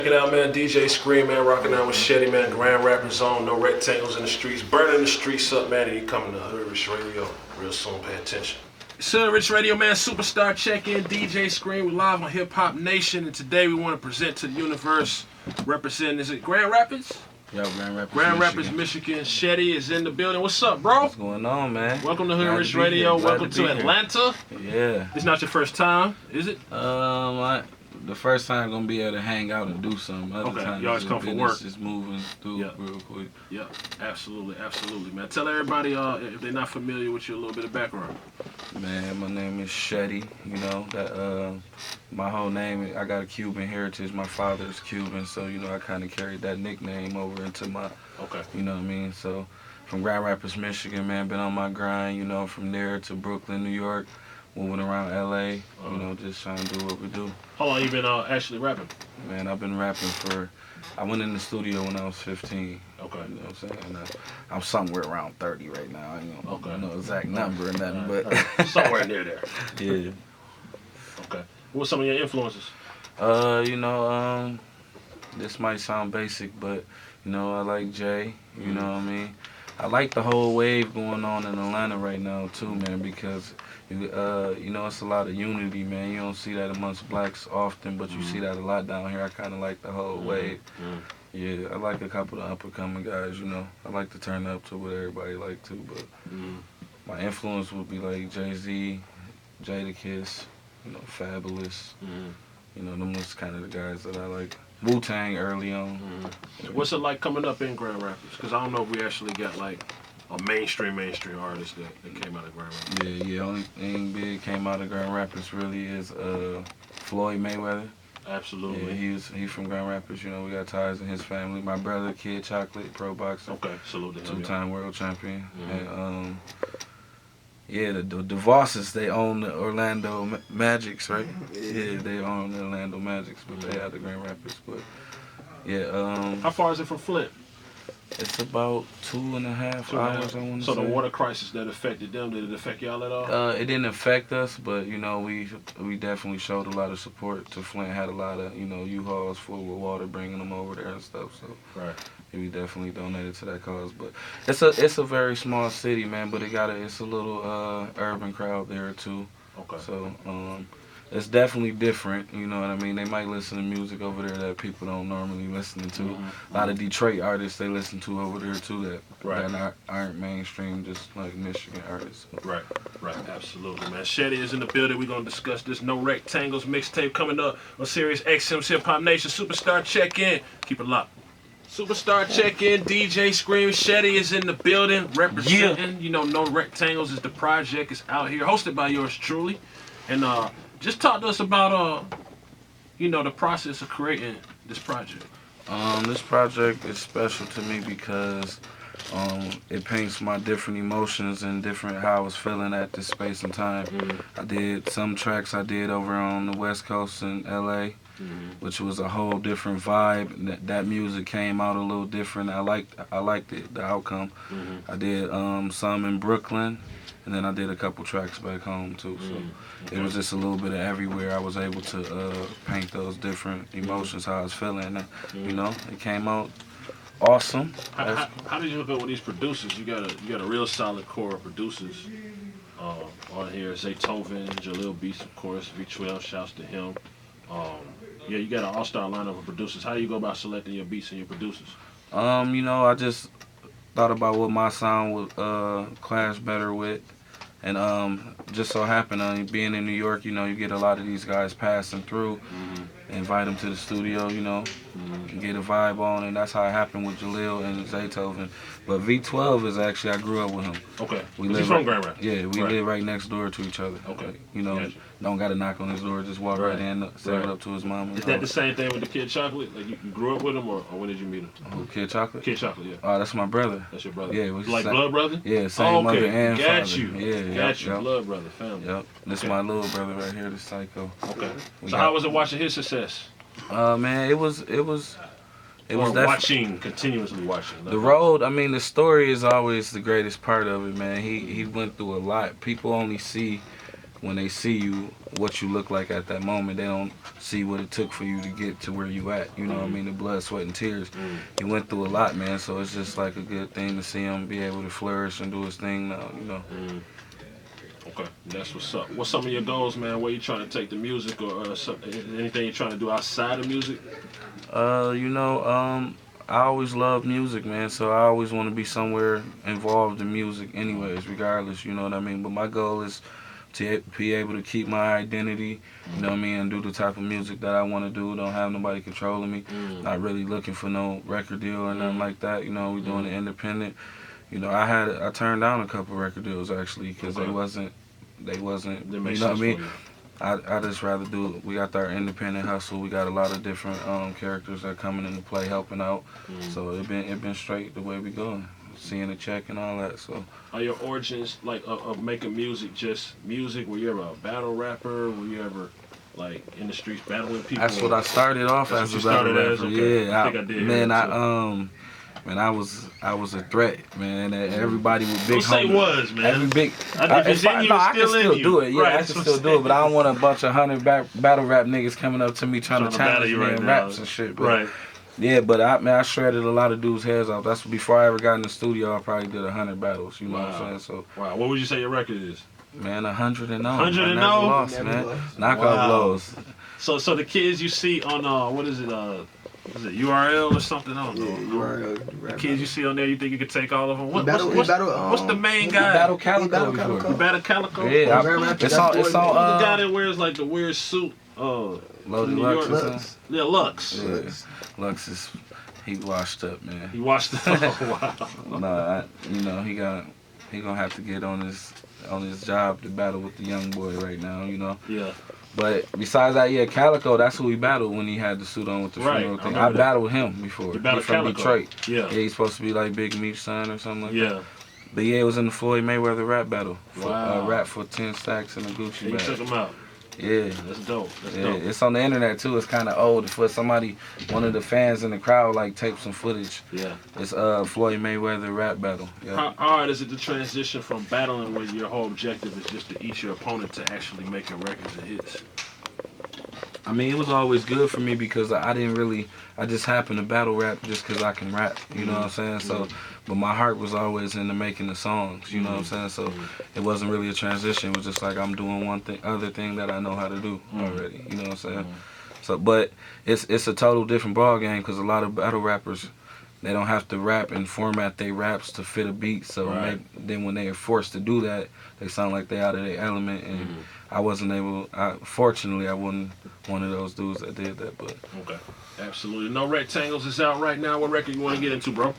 Check it out, man. DJ Scream, man, rocking out with Sheddy, man. Grand Rapper Zone, no rectangles in the streets, burning the streets up, man. And you coming to Hoodrich Radio real soon. Pay attention. It's Hoodrich Radio, man. Superstar check-in. DJ Scream. We're live on Hip Hop Nation, and today we want to present to the universe, representing, is it Grand Rapids? Yo, Grand Rapids, Grand Rapids, Michigan. Sheddy is in the building. What's up, bro? What's going on, man? Welcome to Hoodrich Radio. Welcome to Atlanta. Yeah. It's not your first time, is it? The first time gonna be able to hang out and do something. Other okay, you always come for work. Just moving through real quick. Yeah, absolutely, man. Tell everybody if they're not familiar with you, a little bit of background. Man, my name is Sheddy. You know that my whole name. I got a Cuban heritage. My father is Cuban, so you know I kind of carried that nickname over into my. Okay. You know what I mean? So from Grand Rapids, Michigan, man, been on my grind. You know, from there to Brooklyn, New York. Moving around LA, you know, just trying to do what we do. How long you been actually rapping? Man, I've been rapping I went in the studio when I was 15. Okay. You know what I'm saying? I'm somewhere around 30 right now. I don't know exact number or nothing, but... Somewhere near there. Yeah. Okay. What's some of your influences? You know, this might sound basic, but, you know, I like Jay, you know what I mean? I like the whole wave going on in Atlanta right now, too, man, because... you know, it's a lot of unity, man. You don't see that amongst blacks often, but you see that a lot down here. I kind of like the whole wave. Yeah, I like a couple of up-and-coming guys, you know. I like to turn up to what everybody like to, but my influence would be like Jay-Z, Jadakiss, you know, Fabulous. You know, them was kind of the guys that I like. Wu-Tang early on. What's it like coming up in Grand Rapids? Because I don't know if we actually got, like, a mainstream artist that came out of Grand Rapids. Yeah, only thing big came out of Grand Rapids really is Floyd Mayweather. Absolutely. Yeah, he's from Grand Rapids. You know, we got ties in his family. My brother, Kid Chocolate, pro boxer. Okay, salute to him. Two-time world champion. And yeah, the DeVosses, they own the Orlando Magics, right? Yeah, they own the Orlando Magics, but they out of Grand Rapids. But yeah. How far is it from Flint? It's about 2.5 hours, I want to say. So the water crisis that affected them, did it affect y'all at all? It didn't affect us, but, you know, we definitely showed a lot of support to Flint. Had a lot of, you know, U-Hauls full with water, bringing them over there and stuff. So right. We definitely donated to that cause. But it's a very small city, man, but it's a little urban crowd there, too. Okay. So, it's definitely different, you know what I mean? They might listen to music over there that people don't normally listen to. A lot of Detroit artists they listen to over there too that aren't mainstream, just like Michigan artists. Right, absolutely, man. Sheddy is in the building. We're going to discuss this No Rectangles mixtape coming up on Sirius XM's Hip Hop Nation. Superstar check-in. Keep it locked. Superstar check-in, DJ Scream, Sheddy is in the building, representing, you know, No Rectangles is the project. It's out here, hosted by yours truly. And, just talk to us about, you know, the process of creating this project. This project is special to me because it paints my different emotions and different how I was feeling at this space and time. I did some tracks I did over on the West Coast in LA, which was a whole different vibe. That music came out a little different. I liked it, the outcome. I did some in Brooklyn. And then I did a couple tracks back home too, so it was just a little bit of everywhere. I was able to paint those different emotions, how I was feeling. And, you know, it came out awesome. How did you hook up with these producers? You got a real solid core of producers on here. Zaytoven, Jahlil Beats, of course. V12, shouts to him. Yeah, you got an all-star lineup of producers. How do you go about selecting your beats and your producers? You know, I just thought about what my sound would clash better with, and just so happened being in New York, you know, you get a lot of these guys passing through, invite them to the studio, you know, and get a vibe on, and that's how it happened with Jahlil and Zaytoven. But V12 is actually, I grew up with him. Okay. He's from Grand Rapids? Yeah, we live right next door to each other. Okay. Like, you know, don't got to knock on his door, just walk right in, say what up to his mom. Is that the same thing with the Kid Chocolate? Like you grew up with him, or when did you meet him? Oh, Kid Chocolate? Kid Chocolate, yeah. Oh, that's my brother. That's your brother? Yeah. Like blood brother? Yeah, same mother and got father. You. Yeah, got you. Blood brother, family. Yep. This is my little brother right here, the Psycho. Okay. So how was it watching his success? Man, it was continuously watching. The road, I mean, the story is always the greatest part of it, man. He went through a lot. People only see when they see you, what you look like at that moment, they don't see what it took for you to get to where you at. You know what I mean? The blood, sweat, and tears. He went through a lot, man. So it's just like a good thing to see him be able to flourish and do his thing now. You know. Okay, that's what's up. What's some of your goals, man? Where you trying to take the music, or anything you're trying to do outside of music? You know, I always loved music, man. So I always want to be somewhere involved in music, anyways, regardless. You know what I mean? But my goal is to be able to keep my identity, you know what I mean, and do the type of music that I want to do. Don't have nobody controlling me. Not really looking for no record deal or nothing like that. You know, we doing it independent. You know, I turned down a couple record deals actually because they wasn't, you know what I mean. I just rather do. We got our independent hustle. We got a lot of different characters that are coming into play, helping out. So it been straight the way we going, seeing the check and all that. So are your origins like of making music just music? Were you ever a battle rapper? Were you ever like in the streets battling people? That's what I started off as, a battle rapper. Okay. Yeah, I think I did. Man, Man, I was a threat, man. Everybody was big. Don't say was, man. Every big. I can still do it. Yeah, right, I can still do it. But I don't want a bunch of 100 battle rap niggas coming up to me trying to challenge me in raps and shit. But, right. Yeah, but I shredded a lot of dudes' heads off. That's before I ever got in the studio. I probably did 100 battles. You know what I'm saying? So. Wow. What would you say your record is? Man, 100 and 0. 100 and 0. Lost, man. Knockout blows. So the kids you see on what is it? Is it URL or something? I don't know. URL. The kids you see on there, you think you could take all of them? What's the main guy? Battle Calico. Battle Calico? Yeah, it's on. The guy that wears like the weird suit. Loaded Lux. Yeah, Lux. Yeah. Lux is, he washed up, man. He washed up. Oh, wow. Nah, you know, he gonna have to get on his job to battle with the young boy right now, you know. Yeah. But besides that, yeah, Calico, that's who he battled when he had the suit on with the funeral thing. I battled him before. You battled He's from Calico. Detroit. Yeah. He's supposed to be like Big Meech's son or something like that. Yeah. But yeah, it was in the Floyd Mayweather rap battle. Wow. Rap for 10 stacks and a Gucci bag. He took him out. Yeah. That's dope. It's on the internet too. It's kind of old. For somebody, one of the fans in the crowd, like taped some footage. Yeah. It's Floyd Mayweather rap battle. Yeah. How hard is it to transition from battling when your whole objective is just to eat your opponent to actually making records and hits? I mean, it was always good for me because I just happened to battle rap just because I can rap, you know what I'm saying? So, but my heart was always into making the songs, you know what I'm saying? So it wasn't really a transition. It was just like I'm doing other thing that I know how to do already, you know what I'm saying? So, but it's a total different ball game because a lot of battle rappers, they don't have to rap and format their raps to fit a beat. So then when they are forced to do that, they sound like they out of their element. And I wasn't able. Fortunately, I wasn't one of those dudes that did that. But okay, absolutely. No Rectangles is out right now. What record you want to get into, bro?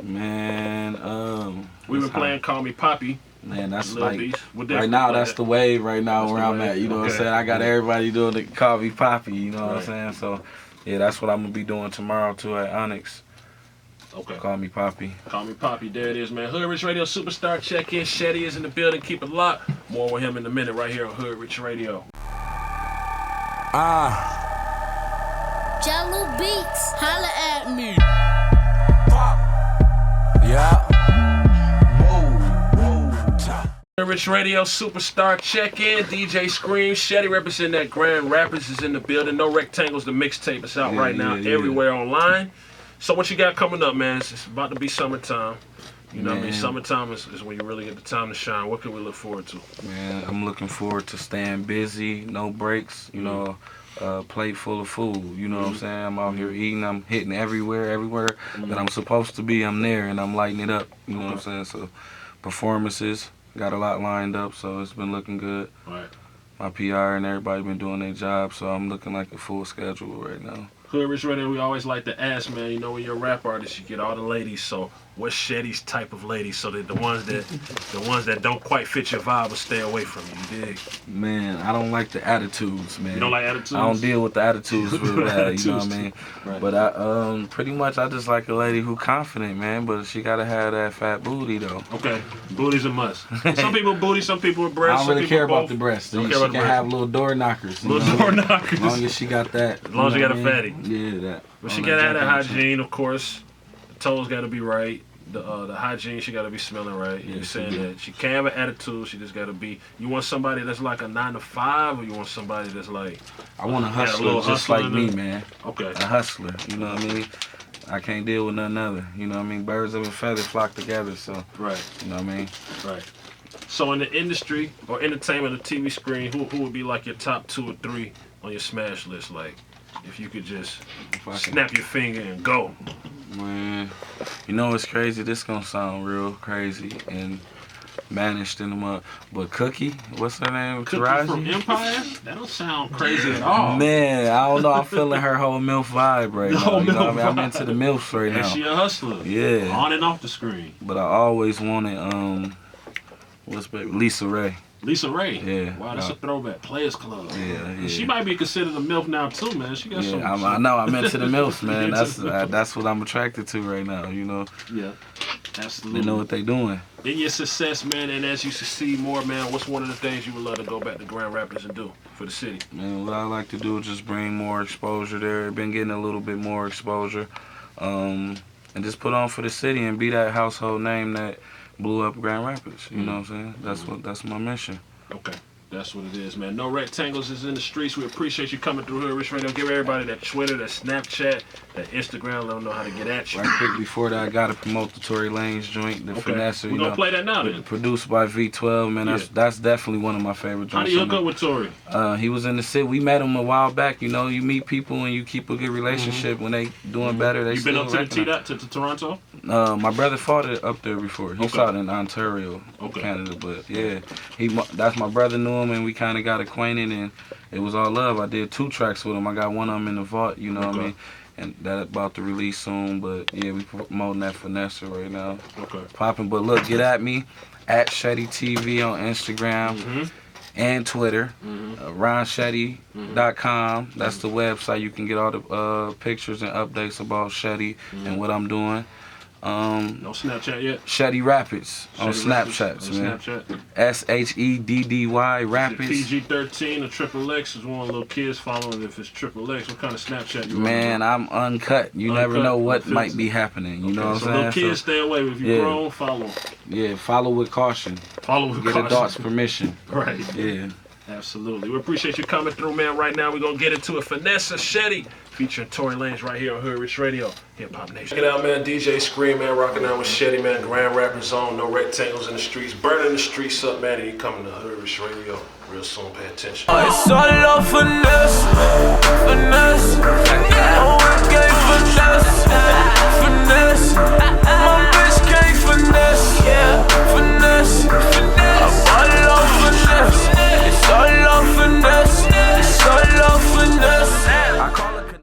Man, we've been playing "Call Me Papi." Man, that's Jahlil like Beats. right now. That's the wave right now where I'm at. You know what I'm saying? I got everybody doing the "Call Me Papi." You know what I'm saying? So yeah, that's what I'm gonna be doing tomorrow too at Onyx. Okay. Call Me Papi. Call Me Papi. There it is, man. Hoodrich Radio Superstar check-in. Sheddy is in the building. Keep it locked. More with him in a minute right here on Hoodrich Radio. Jahlil Beats, holla at me. Yeah. Hoodrich Radio Superstar check-in. DJ Scream. Sheddy representing that Grand Rapids is in the building. No Rectangles. The mixtape is out right now everywhere online. So what you got coming up, man? It's about to be summertime. You know what I mean? Summertime is when you really get the time to shine. What can we look forward to? Man, I'm looking forward to staying busy, no breaks, you know, plate full of food. You know what I'm saying? I'm out here eating. I'm hitting everywhere that I'm supposed to be. I'm there and I'm lighting it up. You know what I'm saying? So performances, got a lot lined up, so it's been looking good. Right. My PR and everybody been doing their job, so I'm looking like a full schedule right now. Hoodrich Radio, we always like to ask, man, you know, when you're a rap artist, you get all the ladies, so what's Sheddy's type of ladies so that the ones that don't quite fit your vibe will stay away from you, you dig? Man, I don't like the attitudes, man. You don't like attitudes? I don't deal with the attitudes real bad, you know what I mean? Right. But I pretty much I just like a lady who confident, man, but she gotta have that fat booty though. Okay. Booty's a must. Some people booty, some people with breasts. I don't really care about the breasts. She can have little door knockers. Little door knockers. As long as she got that. As long as you got a fatty. Yeah, that. But she gotta have that hygiene, of course. The toes gotta be right. the hygiene, she gotta be smelling right. Yeah, You're saying that she can't have an attitude, she just gotta be. You want somebody that's like a 9 to 5, or you want somebody that's like? I want a Yeah, a hustler little just hustler like me, man. Okay. A hustler, you know what I mean? I can't deal with none other. You know what I mean? Birds of a feather flock together, so. Right. You know what I mean? Right. So in the industry or entertainment or TV screen, who would be like your top 2 or 3 on your smash list? Like, if you could just snap your finger and go. Man, you know what's crazy? This gonna sound real crazy and managed in them up. But Cookie, what's her name? Cookie Taraji? from Empire? That don't sound crazy at all. Man, I don't know. I'm feeling her whole MILF vibe right now. You know what I mean? I'm into the MILFs right And now. she a hustler. Yeah. On and off the screen. But I always wanted Lisa Ray. Lisa Ray. Yeah. Wow, that's a throwback. Players Club. Yeah, yeah. She might be considered a MILF now too, man. She got some. I know. I'm into the MILFs, man. Into the That's what I'm attracted to right now. You know. Yeah. Absolutely. They know what they doing. In your success, man, and as you succeed more, man, what's one of the things you would love to go back to Grand Rapids and do for the city? Man, what I like to do is just bring more exposure there. Been getting a little bit more exposure, and just put on for the city and be that household name that blew up Grand Rapids. You know what I'm saying? That's my mission. Okay. That's what it is, man. No Rectangles is in the streets. We appreciate you coming through Hoodrich Radio. Give everybody that Twitter, that Snapchat, that Instagram. Let them know how to get at you. Right quick before that, I gotta promote the Tory Lanez joint, the Finesse. We're gonna play that now then. Produced by V12, man. That's definitely one of my favorite joints. How do you hook up with Tory? He was in the city. We met him a while back. You know, you meet people and you keep a good relationship. When they doing better, they You been up to the recognize. to Toronto? My brother fought it up there before. He fought in Ontario, Canada. But yeah, that's my brother knew him, and we kind of got acquainted, and it was all love. I did 2 tracks with him. I got one of them in the vault, you know what I mean, and that about to release soon. But yeah, we promoting that Finesse right now. Okay. Popping. But look, get at me at Sheddy TV on Instagram. And Twitter, RonSheddy.com. That's the website. You can get all the pictures and updates about Sheddy and what I'm doing. No Snapchat yet? Sheddy Rapids on Snapchat, man. SHEDDY Rapids. PG-13 or XXX is one little kids following if it's XXX. What kind of Snapchat you Man, I'm uncut. You never know what might be happening. You know what I'm saying? Little kids stay away. If you're grown, follow. Yeah, follow with caution. Follow with caution. Get adults' permission. Right. Yeah. Absolutely. We appreciate you coming through, man. Right now, we're going to get into it. Finesse Sheddy featuring Tory Lanez right here on Hoodrich Radio. Hip Hop Nation. Check it out, man. DJ Scream, man. Rocking out with Sheddy, man. Grand Rapids Zone. No Rectangles in the streets. Burning the streets up, man. And you coming to Hoodrich Radio real soon. Pay attention. It's all love finesse, finesse.